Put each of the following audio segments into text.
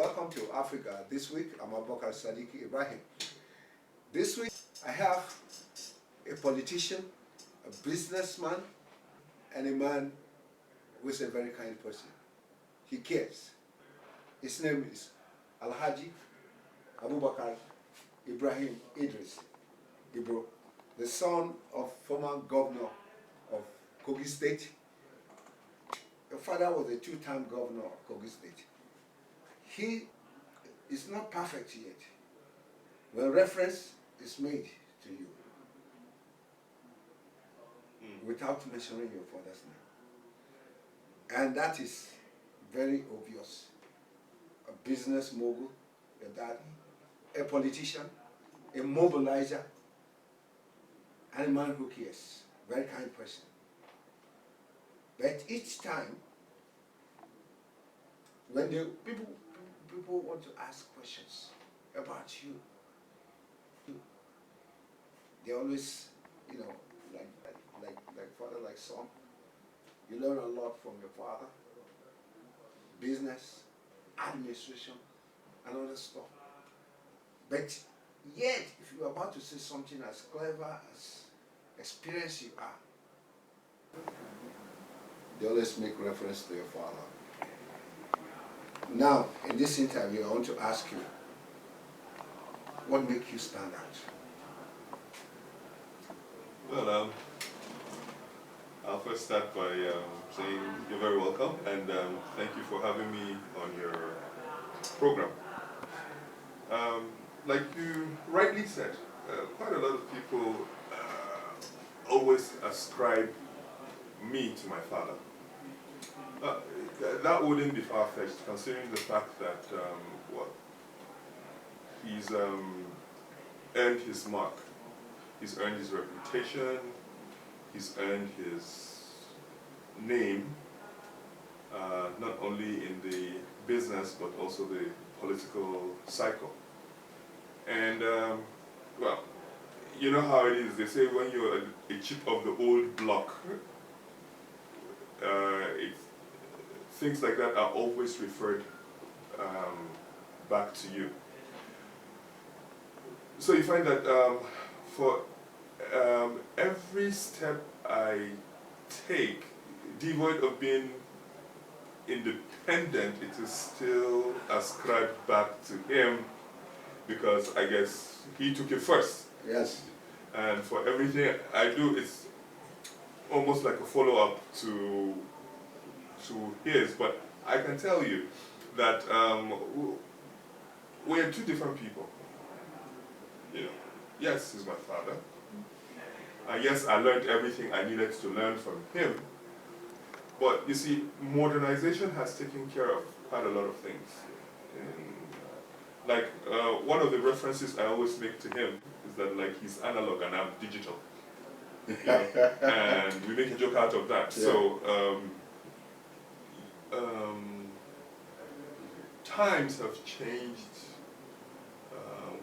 welcome to Africa. This week, I'm Abubakar Sadiq Ibrahim. This week, I have a politician, a businessman, and a man who is a very kind person. He cares. His name is Alhaji Abubakar Ibrahim Idris Ibro, the son of former governor of Kogi State. Your father was a two-time governor of Kogi State. He is not perfect yet. When reference is made to you, without mentioning your father's name. And that is very obvious. A business mogul, your dad, a politician, a mobilizer, and a man who cares. Very kind person. But each time, when the people want to ask questions about you, they always, like father, like son. You learn a lot from your father. Business, administration, and other stuff. But yet, if you're about to say something as clever, as experienced you are, they always make reference to your father. Now, in this interview, I want to ask you, what makes you stand out? Well, I'll first start by saying you're very welcome, and thank you for having me on your program. Like you rightly said, quite a lot of people always ascribe me to my father. That wouldn't be far-fetched, considering the fact that he's earned his mark. He's earned his reputation, he's earned his name, not only in the business but also the political cycle. And, well, you know how it is. They say when you're a chip of the old block, things like that are always referred back to you. So you find that for every step I take, devoid of being independent, it is still ascribed back to him, because I guess he took it first. Yes. And for everything I do, it's almost like a follow-up to his. But I can tell you that we're two different people. You know, yes, he's my father. Yes, I learned everything I needed to learn from him. But you see, modernization has taken care of quite a lot of things. Like one of the references I always make to him is that like he's analog and I'm digital. You know? And we make a joke out of that. Yeah. So times have changed.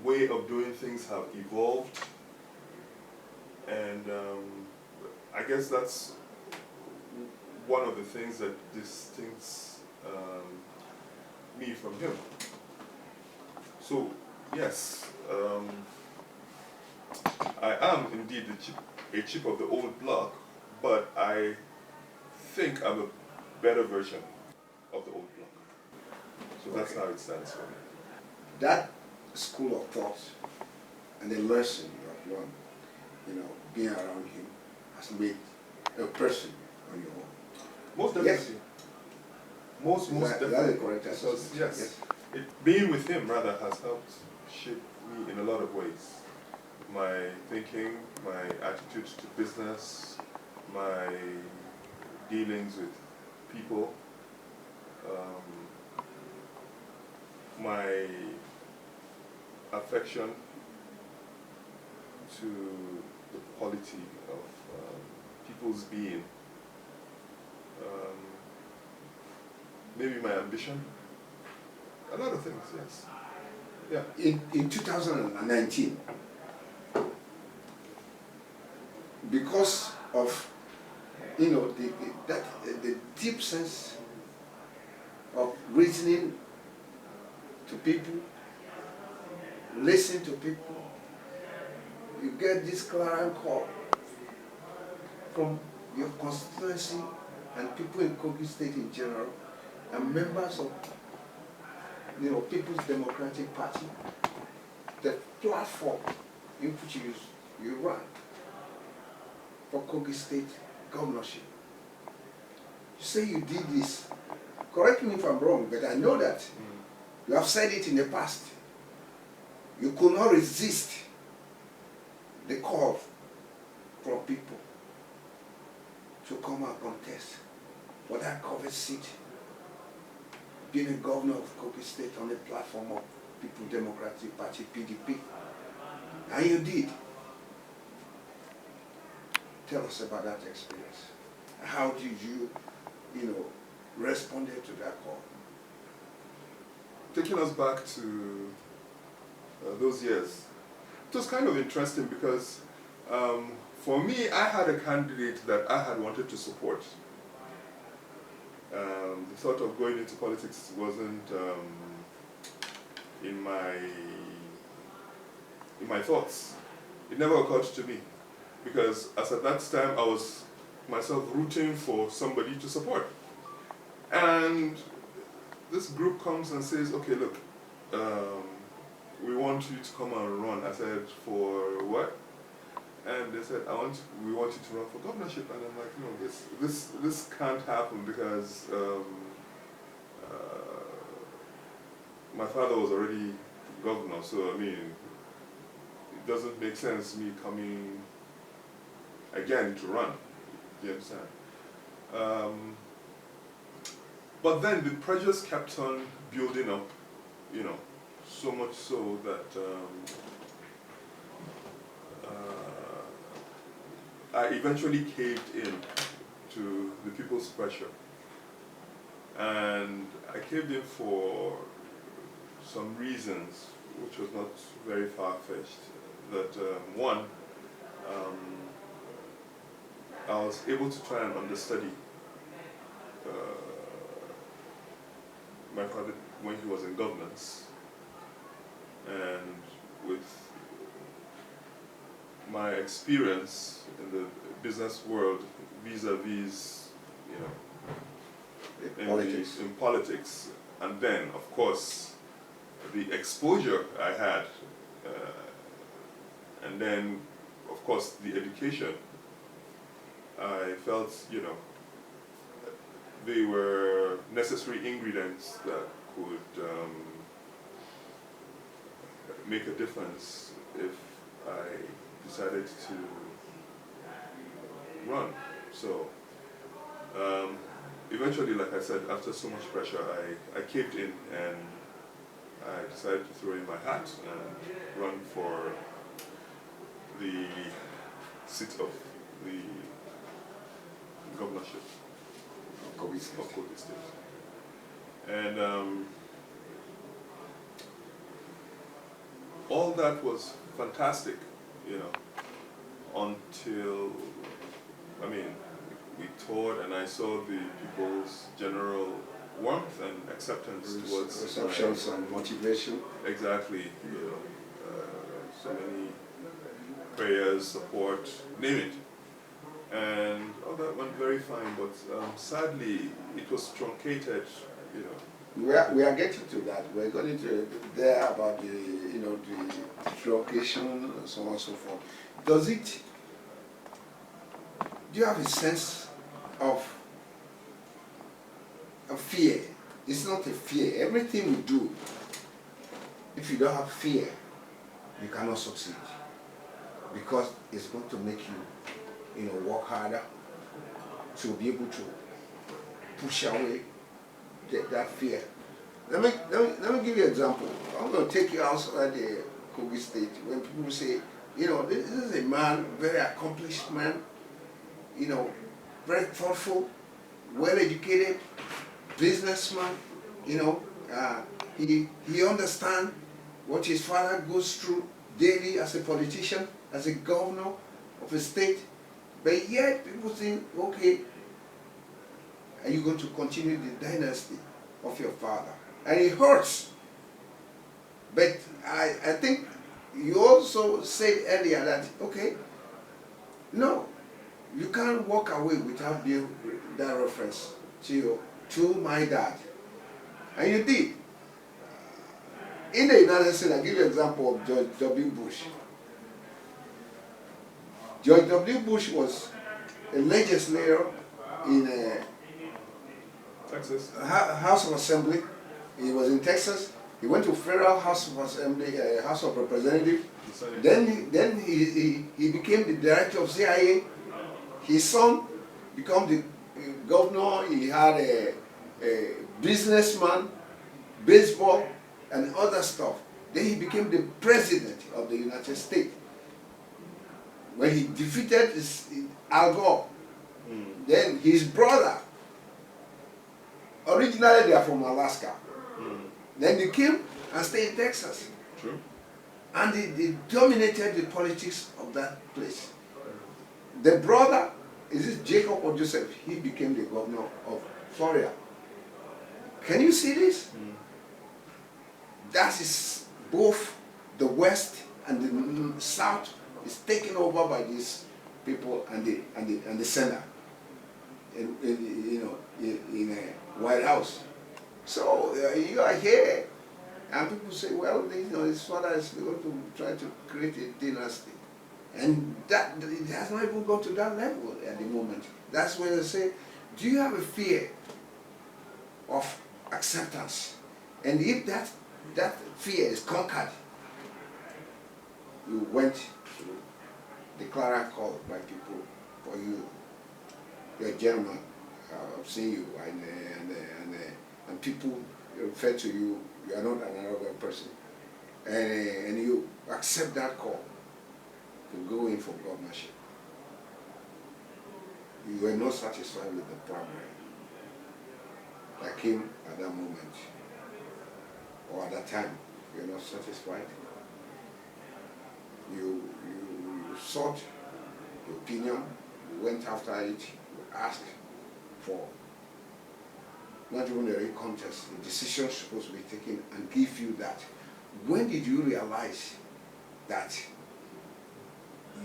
Way of doing things have evolved, and I guess that's one of the things that distincts me from him. So yes, I am indeed a chip of the old block, but I think I'm a better version of the old block. So that's how it stands for me. That school of thought and the lesson you have learned, being around him has made a person on your own. Most definitely. Yes. Most definitely. That is correct assessment. Yes. Being with him rather has helped shape me in a lot of ways. My thinking, my attitude to business, my dealings with people, my affection to the quality of people's being, maybe my ambition, a lot of things, yes. Yeah. In 2019, because of the deep sense of reasoning to people, listen to people. You get this clarion call from your constituency and people in Kogi State in general, and members of People's Democratic Party, the platform in which you run for Kogi State governorship. You say you did this. Correct me if I'm wrong, but I know that you have said it in the past. You could not resist the call from people to come and contest for that covered seat, being a governor of Kogi State on the platform of People's Democratic Party, PDP. And you did. Tell us about that experience. How did you, responded to that call? Taking us back to those years, it was kind of interesting because for me, I had a candidate that I had wanted to support. The thought of going into politics wasn't in my thoughts. It never occurred to me because as at that time I was myself rooting for somebody to support. And this group comes and says, okay, look, we want you to come and run. I said, for what? And they said, we want you to run for governorship. And I'm like, no, this can't happen because my father was already governor. So, I mean, it doesn't make sense me coming again to run. Do you understand? But then the pressures kept on building up, so much so that I eventually caved in to the people's pressure. And I caved in for some reasons, which was not very far-fetched. That one, I was able to try and understudy my father when he was in governance, and with my experience in the business world vis-a-vis, in politics, and then of course the exposure I had, and then of course the education, I felt they were necessary ingredients that could make a difference if I decided to run. So eventually, like I said, after so much pressure, I caved in and I decided to throw in my hat and run for the seat of the governorship of Kogi State. And all that was fantastic, until, we toured and I saw the people's general warmth and acceptance towards receptions and motivation. Exactly, so many prayers, support, name it. And all that went very fine, but sadly it was truncated, We are getting to that. We're going to there about the truncation and so on and so forth. Do you have a sense of fear? It's not a fear. Everything we do, if you don't have fear, you cannot succeed, because it's going to make you work harder to be able to push away that fear. Let me give you an example. I'm going to take you outside the Kogi State. When people say, this is a man, very accomplished man, very thoughtful, well-educated, businessman, he understands what his father goes through daily as a politician, as a governor of a state. But yet people think, okay, are you going to continue the dynasty of your father? And it hurts But I think you also said earlier that, okay, no, you can't walk away without being that reference to my dad. And you did. In the United States, I'll give you an example of George W. Bush. George W. Bush was a legislator in Texas. House of Assembly. He was in Texas. He went to Federal House of Assembly, House of Representatives. Then he became the director of CIA. His son became the governor. He had a businessman, baseball, and other stuff. Then he became the president of the United States. When he defeated Al Gore, then his brother, originally they are from Alaska, then they came and stayed in Texas. True. And they dominated the politics of that place. The brother, is it Jacob or Joseph? He became the governor of Florida. Can you see this? That is both the West and the South is taken over by these people and the Senate, in a White House. So you are here, and people say, well, his father is going to try to create a dynasty, and that it has not even gone to that level at the moment. That's when they say, do you have a fear of acceptance? And if that fear is conquered, you went to declare a call by people for you. You're a gentleman. I've seen you, and people refer to you. You are not another person, and you accept that call to go in for governorship. You were not satisfied with the primary that came at that moment, or at that time. You were not satisfied. You sought the opinion, you went after it, you asked for not even a contest, the decision supposed to be taken and give you that. When did you realize that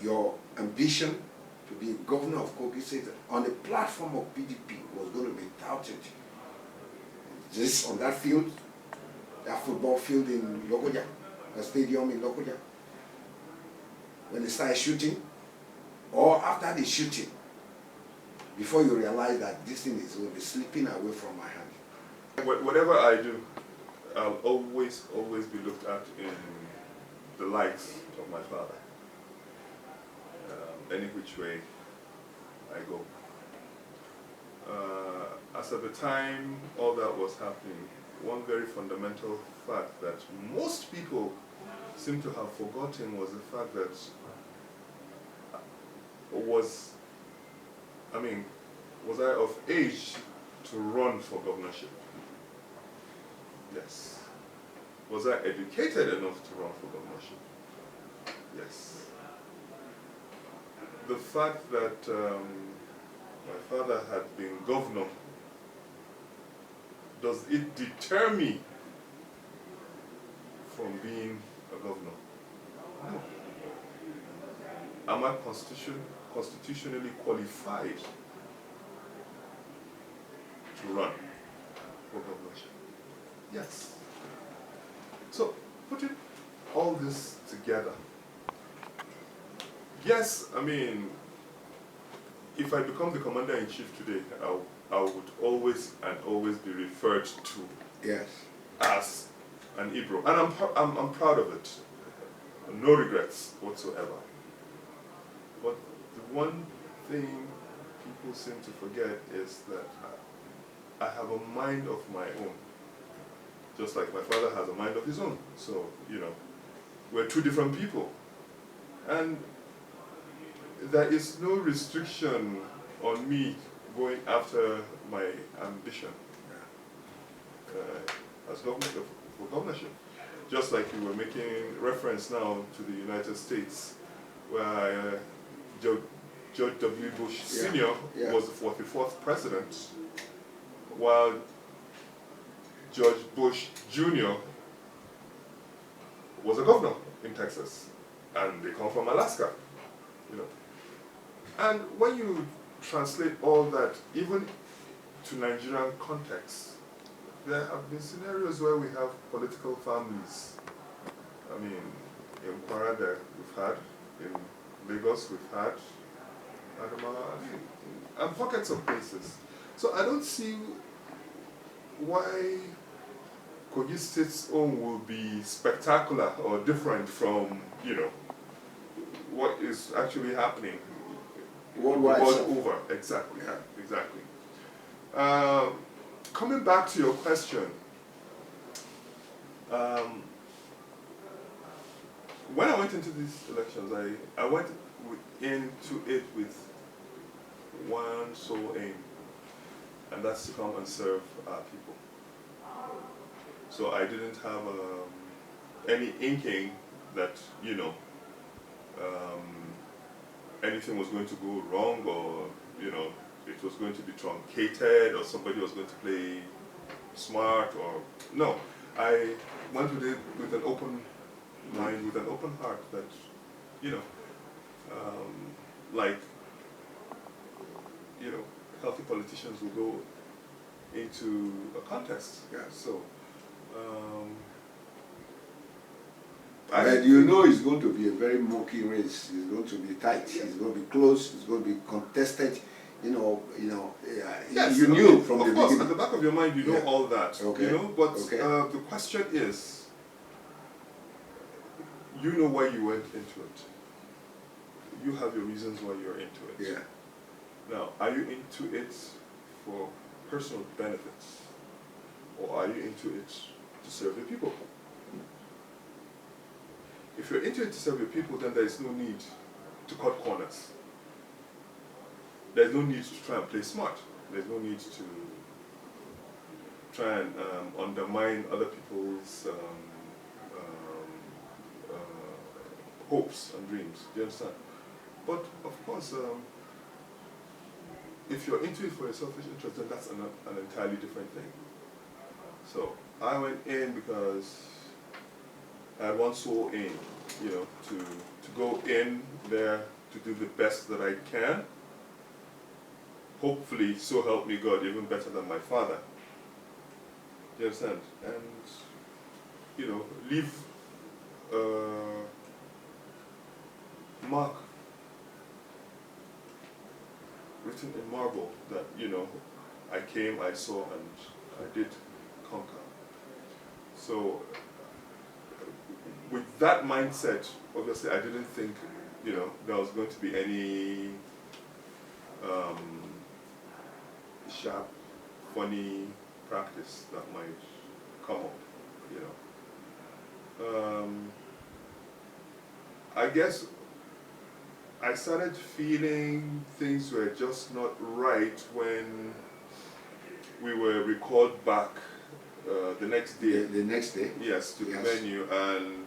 your ambition to be governor of Kogi State on the platform of PDP was going to be touted? This on that field, that football field in Lokoja, a stadium in Lokoja, when they started shooting, or after the shooting, before you realize that this thing is going to be slipping away from my hand? Whatever I do, I'll always be looked at in the likes of my father. Any which way I go. As at the time all that was happening, one very fundamental fact that most people seem to have forgotten was the fact that was I of age to run for governorship? Yes. Was I educated enough to run for governorship? Yes. The fact that my father had been governor, does it deter me from being a governor? No. Am I constitutionally qualified to run for governorship? Yes. So, putting all this together, yes, if I become the commander-in-chief today, I would always be referred to Yes. as an Ibro, and I'm proud of it. No regrets whatsoever. But the one thing people seem to forget is that I have a mind of my own, just like my father has a mind of his own. So, we're two different people. And there is no restriction on me going after my ambition as governor for governorship. Just like you were making reference now to the United States, where George W. Bush Sr. was the 44th president, while George Bush Jr. was a governor in Texas, and they come from Alaska, you know. And when you translate all that, even to Nigerian context, there have been scenarios where we have political families. I mean, in Kwara there we've had, in Lagos we've had, Adamawa, and pockets of places. So I don't see why Kogi State's own will be spectacular or different from, you know, what is actually happening Worldwide. world over. Exactly, exactly. Coming back to your question, when I went into these elections, I went into it with one sole aim, and that's to come and serve our people. So I didn't have any inking that, you know, anything was going to go wrong, or, you know, it was going to be truncated, or somebody was going to play smart, or no. I went with it with an open mind, with an open heart, that, you know, like, you know, healthy politicians will go into a contest. Yeah. So, But you know it's going to be a very murky race. It's going to be tight. It's going to be close. It's going to be contested. yes, you knew from the of course, beginning. at the back of your mind, you know all that. Okay. You know, but Okay. the question is, you know why you went into it. You have your reasons why you're into it. Yeah. Now, are you into it for personal benefits, or are you into it to serve the people? If you're into it to serve your people, then there is no need to cut corners. There's no need to try and play smart. There's no need to try and undermine other people's hopes and dreams. Do you understand? But of course, if you're into it for your selfish interest, then that's an entirely different thing. So I went in because I had one sole aim, you know, to go in there to do the best that I can. Hopefully, so help me God, even better than my father. Do you understand? And, you know, leave mark written in marble that, you know, I came, I saw, and I did conquer. So, with that mindset, obviously I didn't think, you know, there was going to be any sharp, funny practice that might come up, you know. I guess I started feeling things were just not right when we were recalled back the next day. The next day? Yes, to Yes. the venue, and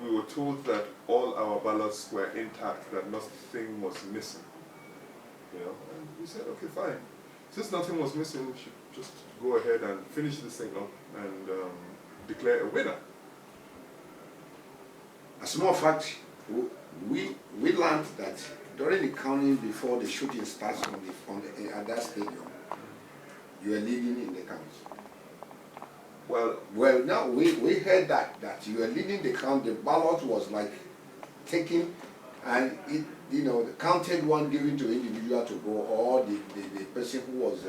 we were told that all our ballots were intact, that nothing was missing. You know, and we said, okay, fine. Since nothing was missing, we should just go ahead and finish this thing up and declare a winner. As a matter of fact, we learned that during the counting before the shooting starts at that stadium, you are leading in the count. Well, now we heard that you are leading the count. The ballot was like taken, and it, you know, the counted one given to individual to go, or the person who was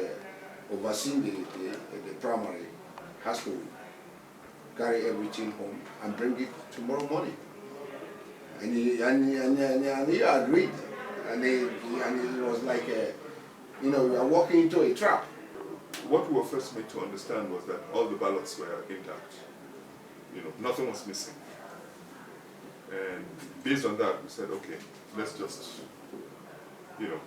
overseeing the primary has to carry everything home and bring it tomorrow morning. And he agreed, and it was like you know, we are walking into a trap. What we were first made to understand was that all the ballots were intact. You know, nothing was missing. And based on that, we said, okay, let's just, you know,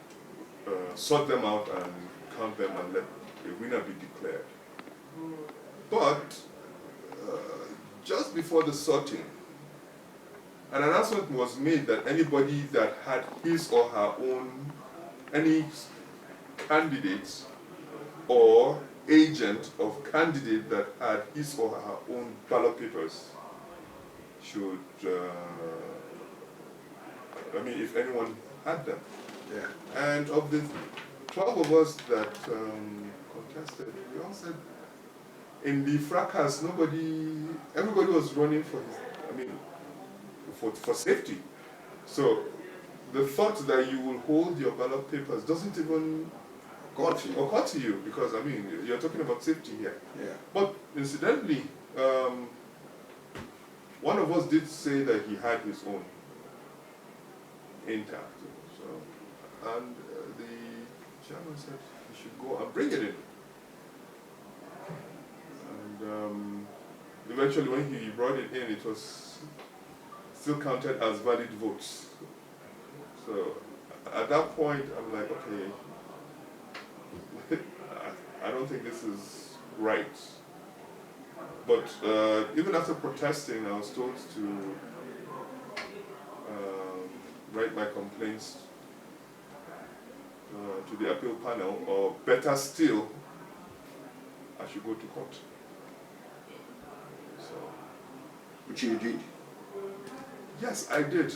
sort them out and count them and let a winner be declared. But just before the sorting, an announcement was made that anybody that had his or her own, any candidates or agent of candidate that had his or her own ballot papers should, I mean, if anyone had them. Yeah. And of the 12 of us that contested, we all said, in the fracas, everybody was running for his, I mean, for safety. So the thought that you will hold your ballot papers doesn't even occur to you, because, I mean, you're talking about safety here. Yeah. But incidentally, one of us did say that he had his own intact. So, and the chairman said he should go and bring it in. And eventually, when he brought it in, it was still counted as valid votes. So at that point, I'm like, okay, I don't think this is right. But even after protesting, I was told to write my complaints to the appeal panel, or better still, I should go to court. So, Which you did. yes, I did.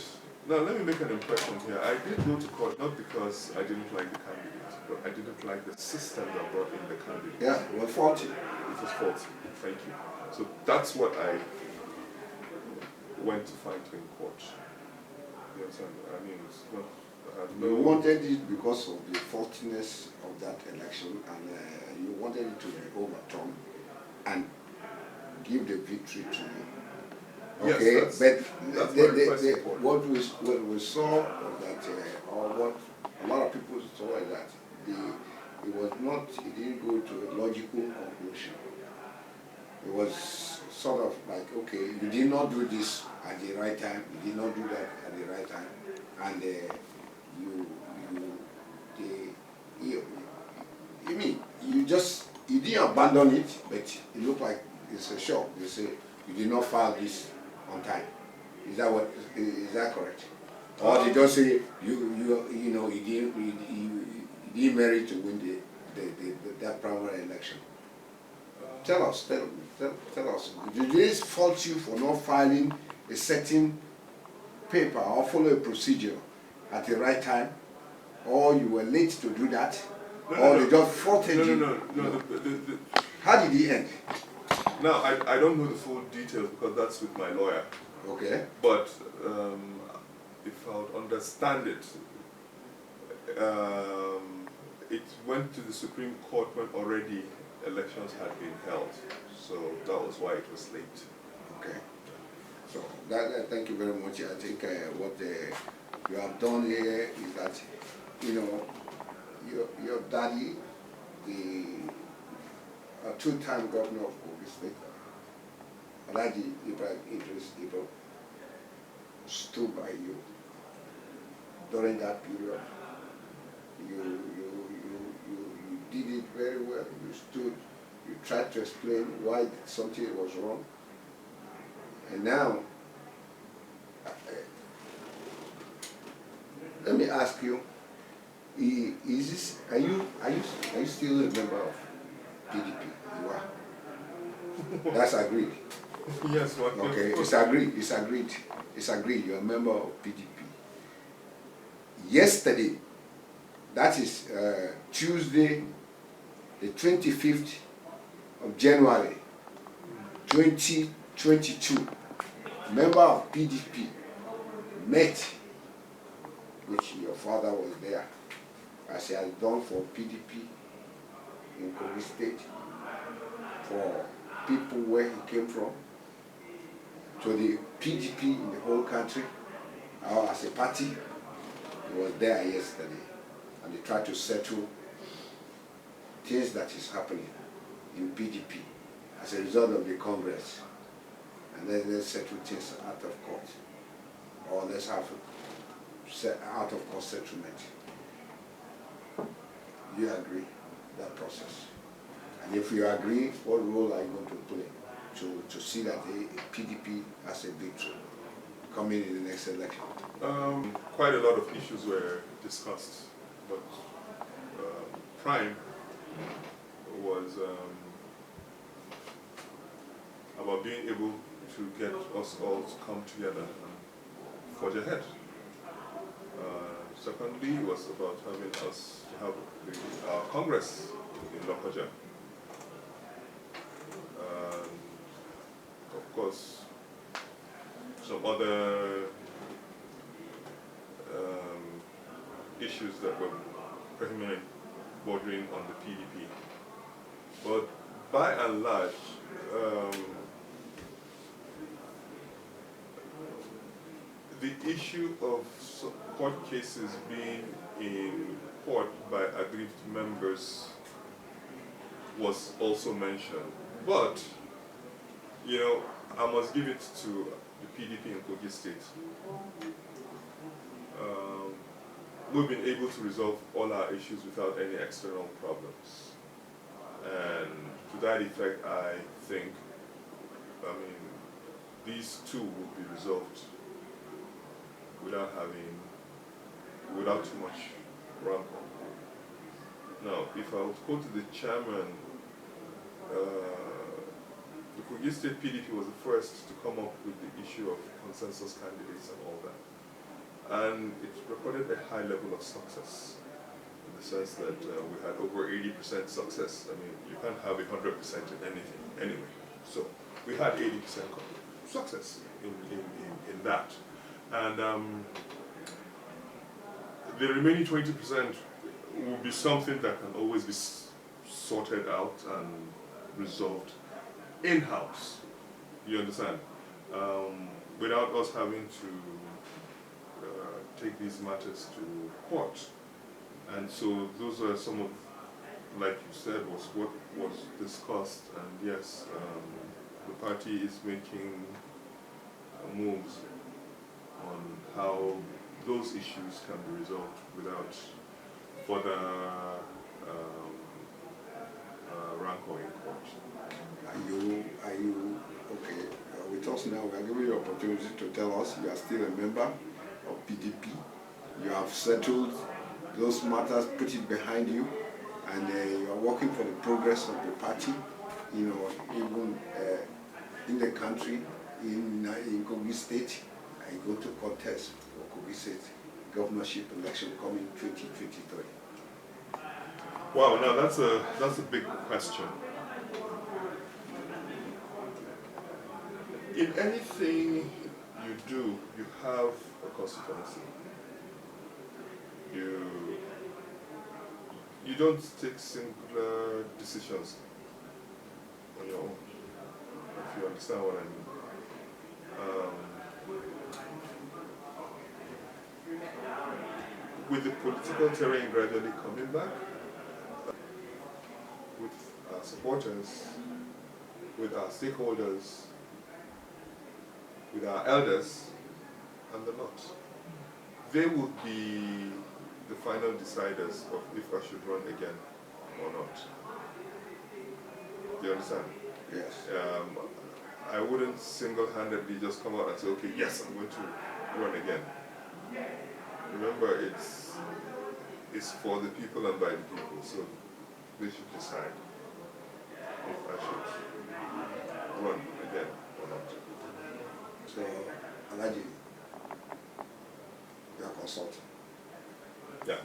Now let me make an impression here. I did go to court not because I didn't like the candidate, but I didn't like the system that brought in the candidate. Yeah, it was faulty. It was faulty. Thank you. So that's what I went to fight in court. You understand? I mean, it's not. I had You no. wanted it because of the faultiness of that election, and you wanted it to be overturned and give the victory to you. Yes, Okay, that's my request in court. what we saw was that, or what a lot of people saw is that it didn't go to a logical conclusion. It was sort of like, okay, you did not do this at the right time, you did not do that at the right time, and you didn't abandon it, but it looked like it's a shock. You say you did not file this on time. Is that correct? Or they just say you didn't merit to win that primary election? Tell us. Did they fault you for not filing a certain paper or follow a procedure at the right time, or you were late to do that, they just faulted you? No. How did it end? Now, I don't know the full details because that's with my lawyer. Okay. But if I would understand it, it went to the Supreme Court when already elections had been held. So that was why it was late. Okay. So thank you very much. I think what you have done here is that, your daddy, a two-time governor of Kogi State, Alhaji Ibrahim Idris Ibo, stood by you during that period. You did it very well. You stood. You tried to explain why something was wrong, and now let me ask you: are you still a member of PDP? You are. That's agreed. Yes, what? Okay, it's agreed. It's agreed. You're a member of PDP. Yesterday, that is Tuesday, the 25th of January 2022, member of PDP met, which your father was there, as he has done for PDP in Kogi State, for people where he came from, to the PDP in the whole country, or as a party. He was there yesterday, and they tried to settle things that is happening in PDP as a result of the Congress, and then let's settle things out of court, or let's have out of court settlement. You agree that process? And if you agree, what role are you going to play to see that the PDP has a victory coming in the next election? Quite a lot of issues were discussed, but prime was about being able to get us all to come together and forge ahead. Secondly, was about having us to have our Congress in Lokoja. Of course, some other issues that were preeminent bordering on the PDP. But by and large, the issue of court cases being in court by aggrieved members was also mentioned. But, you know, I must give it to the PDP in Kogi State. We've been able to resolve all our issues without any external problems. And to that effect, I think, these two will be resolved without too much rancor. Now, if I would go to the chairman, the Kogi State PDP was the first to come up with the issue of consensus candidates and all that. And it recorded a high level of success, in the sense that we had over 80% success. I mean, you can't have 100% in anything anyway. So we had 80% success in that. And the remaining 20% will be something that can always be sorted out and resolved in-house. You understand? Without us having to take these matters to court. And so those are some of, like you said, was what was discussed. And yes, the party is making moves on how those issues can be resolved without further rancor in court. Are you okay? With us now, we are giving you an opportunity to tell us you are still a member of PDP. You have settled those matters, put it behind you, and you are working for the progress of the party, you know, even in the country, in Kogi State. I go to contest for Kogi State governorship election coming 2023. Wow, now that's a big question. In anything you do, you have a consequence. You don't take singular decisions on your own, if you understand what I mean. With the political terrain gradually coming back, with our supporters, with our stakeholders, with our elders, and the lot, they will be the final deciders of if I should run again or not. Do you understand? Yes. I wouldn't single-handedly just come out and say, okay, yes, I'm going to run again. Remember, it's for the people and by the people, so they should decide if I should run again or not. So, Alaji, you are consulting. Yeah.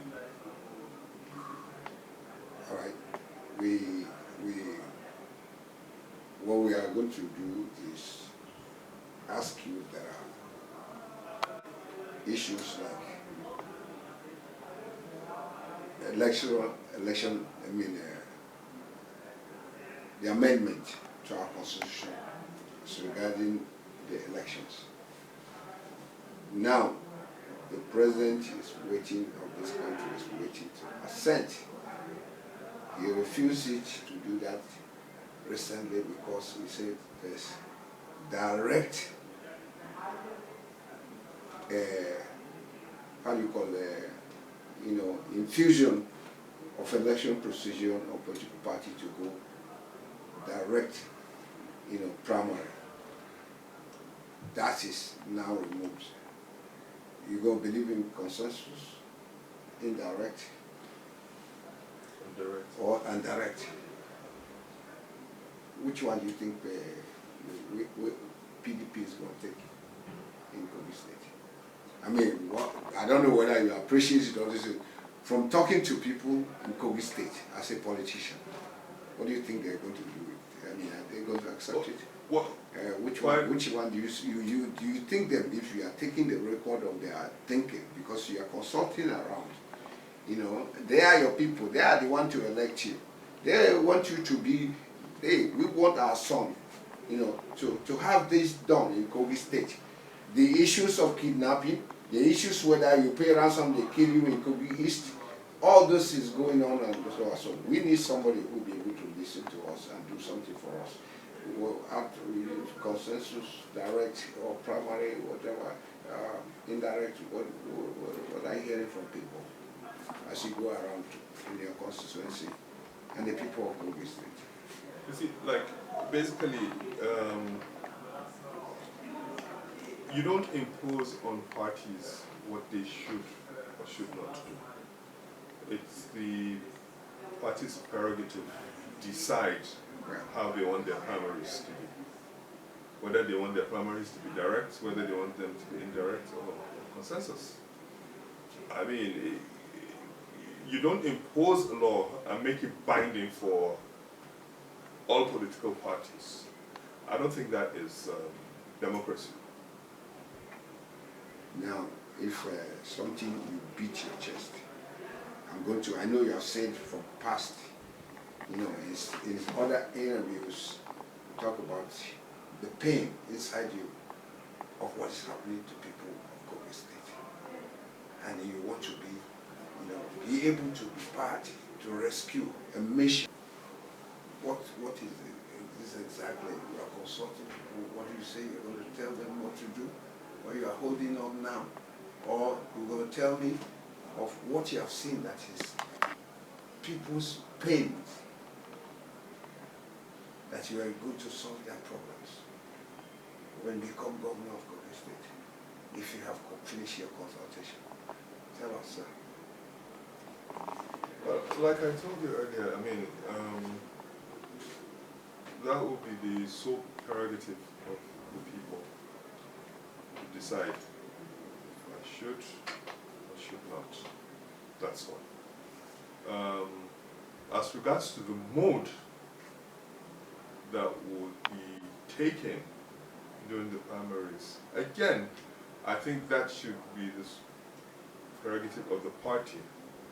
All right. What we are going to do is ask you if there are issues like the amendment to our constitution regarding the elections. Now, the president is waiting, of this country is waiting to assent. He refused to do that recently because he said there's direct, infusion of election procedure or political party to go direct, primary. That is now removed. You go believe in consensus, indirect, or indirect. Which one do you think PDP is going to take in Kogi State. I mean, I don't know whether you appreciate it or this. From talking to people in Kogi State as a politician, what do you think they're going to do with it? I mean, are they going to accept it? Well, Which one do you think them, if you are taking the record of their thinking, because you are consulting around, you know, they are your people, they are the one to elect you. They want you to be, hey, we want our son, you know, to have this done in Kogi State. The issues of kidnapping, the issues whether you pay ransom, they kill you in Kogi East, all this is going on and so on. So we need somebody who will be able to listen to us and do something for us. We'll have to consensus, direct or primary, whatever, indirect, what are you hearing from people as you go around in your constituency and the people of Kogi State? You see, like, basically, you don't impose on parties what they should or should not do. It's the party's prerogative to decide how they want their primaries to be. Whether they want their primaries to be direct, whether they want them to be indirect or consensus. I mean, you don't impose a law and make it binding for all political parties. I don't think that is democracy. Now, if something you beat your chest, I know you have said from past, you know, in other interviews, you talk about the pain inside you of what is happening to people of Kogi State. And you want to be, you know, be able to be part to rescue a mission. What is it? This exactly, you are consulting people, what do you say? You're going to tell them what to do? Or you are holding on now? Or you're going to tell me of what you have seen that is people's pain, that you are going to solve their problems when you become governor of Kogi State, if you have finished your consultation. Tell us, sir. Well, like I told you earlier, I mean, that would be the sole prerogative of the people to decide if I should or should not. That's all. As regards to the mode that would be taken during the primaries, again, I think that should be the prerogative of the party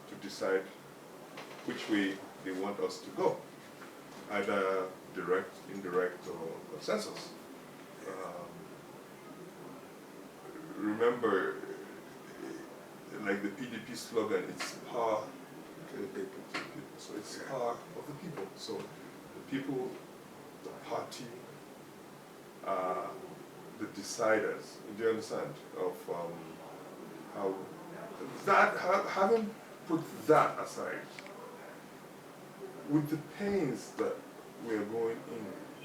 to decide which way they want us to go, either direct, indirect, or consensus. Remember, like the PDP slogan, it's power to the people. So it's power of the people. So the people, the party, the deciders. Do you understand? Of how that having put that aside, with the pains that we are going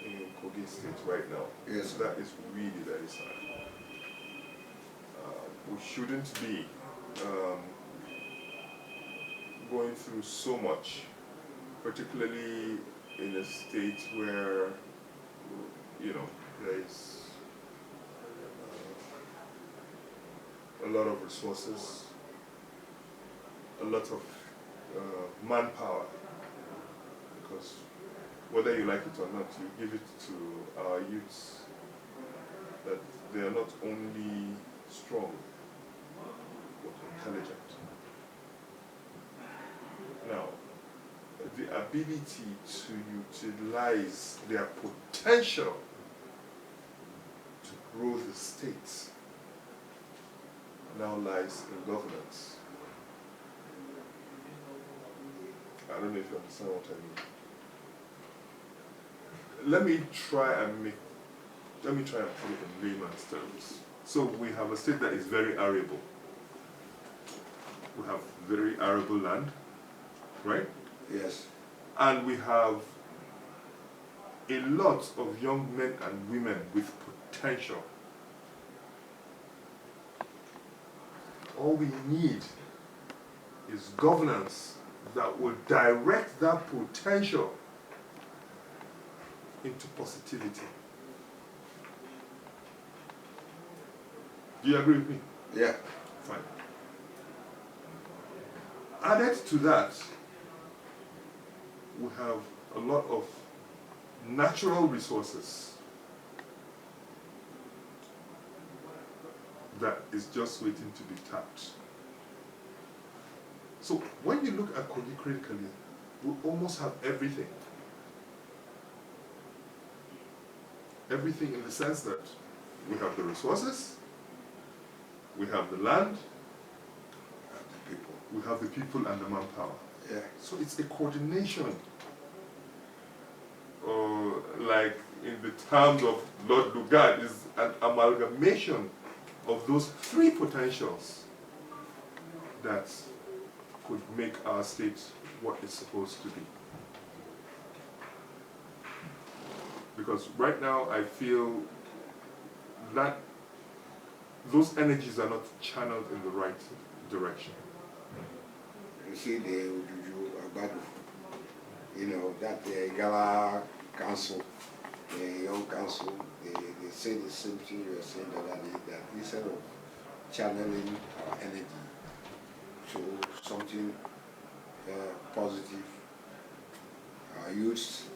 in Kogi State right now, yes, that is really very sad. We shouldn't be going through so much, particularly in a state where, you know, there is a lot of resources, a lot of manpower, because whether you like it or not, you give it to our youths that they are not only strong, but intelligent. Now, the ability to utilize their potential to grow the state now lies in governance. I don't know if you understand what I mean. Let me try and put it in layman's terms. So we have a state that is very arable. We have very arable land, right? Yes. And we have a lot of young men and women with potential. All we need is governance that will direct that potential into positivity. Do you agree with me? Yeah. Fine. Added to that, we have a lot of natural resources that is just waiting to be tapped. So when you look at Kogi critically, we almost have everything. Everything in the sense that we have the resources, we have the land, The people. we have the people and the manpower. Yeah. So it's a coordination, like in the terms of Lord Lugard, is an amalgamation of those three potentials that could make our state what it's supposed to be. Because right now I feel that those energies are not channeled in the right direction. You see the Ujuju Agbadu, you know, that Gala Council, the Young Council, they say the same thing you were saying the other day, that instead of channeling our energy to something positive, our youth,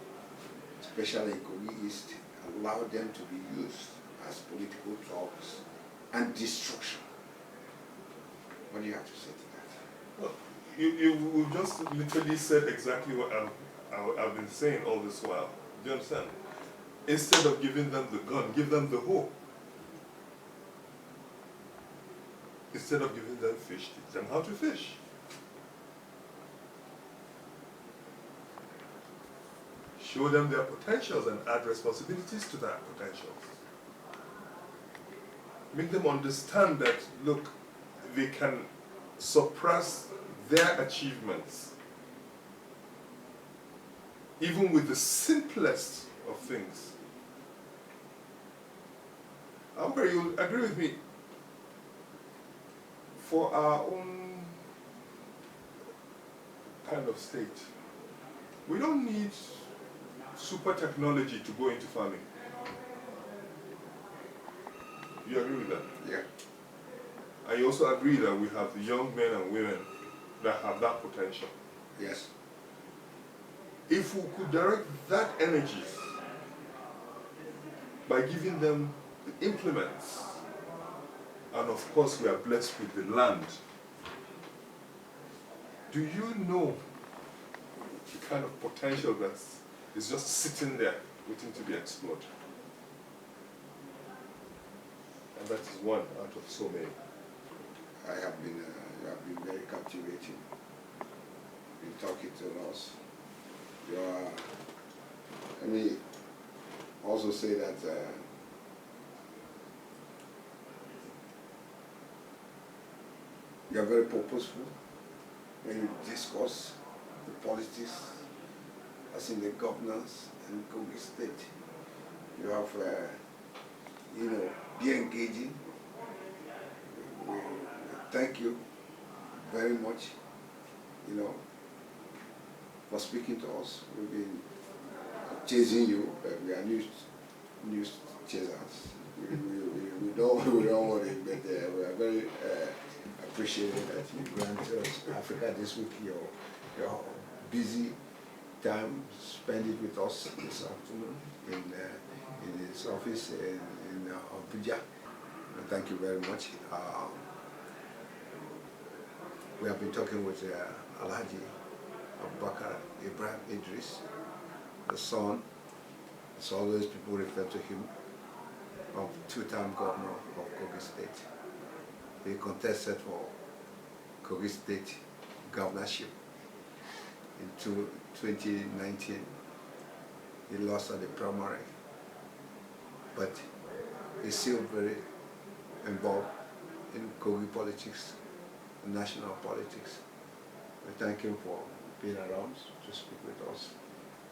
especially in Kogi East, allow them to be used as political tools and destruction. What do you have to say to that? Well, you just literally said exactly what I've been saying all this while. Do you understand? Instead of giving them the gun, give them the hope. Instead of giving them fish, teach them how to fish. Show them their potentials and add responsibilities to that potentials. Make them understand that, look, they can suppress their achievements even with the simplest of things. Amber, you'll agree with me, for our own kind of state, we don't need super technology to go into farming. You agree with that? Yeah. And you also agree that we have the young men and women that have that potential. Yes. If we could direct that energy by giving them the implements, and of course we are blessed with the land, do you know the kind of potential that is just sitting there waiting to be explored? And that is one out of so many. You have been very captivating. Been talking to us. You are, let me also say that you are very purposeful when you discuss the politics as in the governance in Kogi State. You have, be engaging. We thank you very much, for speaking to us. We've been chasing you, but we are news chasers. We don't worry, but we are very appreciative that you granted us Africa this week, your busy time, spend it with us this afternoon in his office in Abuja. Thank you very much. We have been talking with Alhaji Abubakar Ibrahim Idris, the son, as always people refer to him, of two-time governor of Kogi State. He contested for Kogi State governorship in 2019. He lost at the primary, but he's still very involved in Kogi politics, national politics. We thank him for being around to speak with us,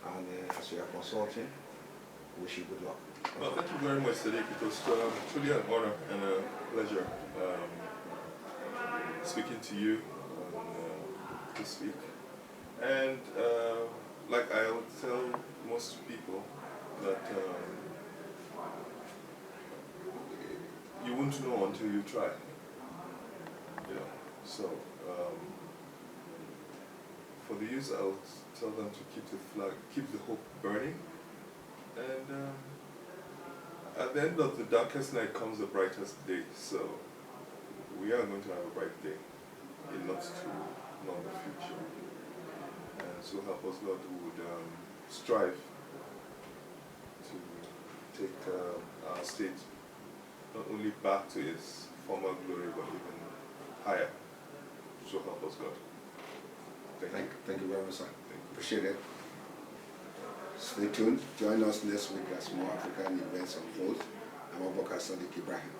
and as we are consulting, wish you good luck. Well, thank you very much, Sadiq. It was truly an honor and a pleasure speaking to you this week. And like I'll tell most people, that you won't won't know until you try. You know, so for the youth, I'll tell them to keep the flag, keep the hope burning, and at the end of the darkest night comes the brightest day. So we are going to have a bright day in not too long the future, and so help us God, who would strive to take our state not only back to its former glory, but even higher. So help us God. Thank you very much, sir. Thank you. Appreciate it. Stay tuned. Join us next week as more African events unfold. I'm Abubakar Sadiq Ibrahim.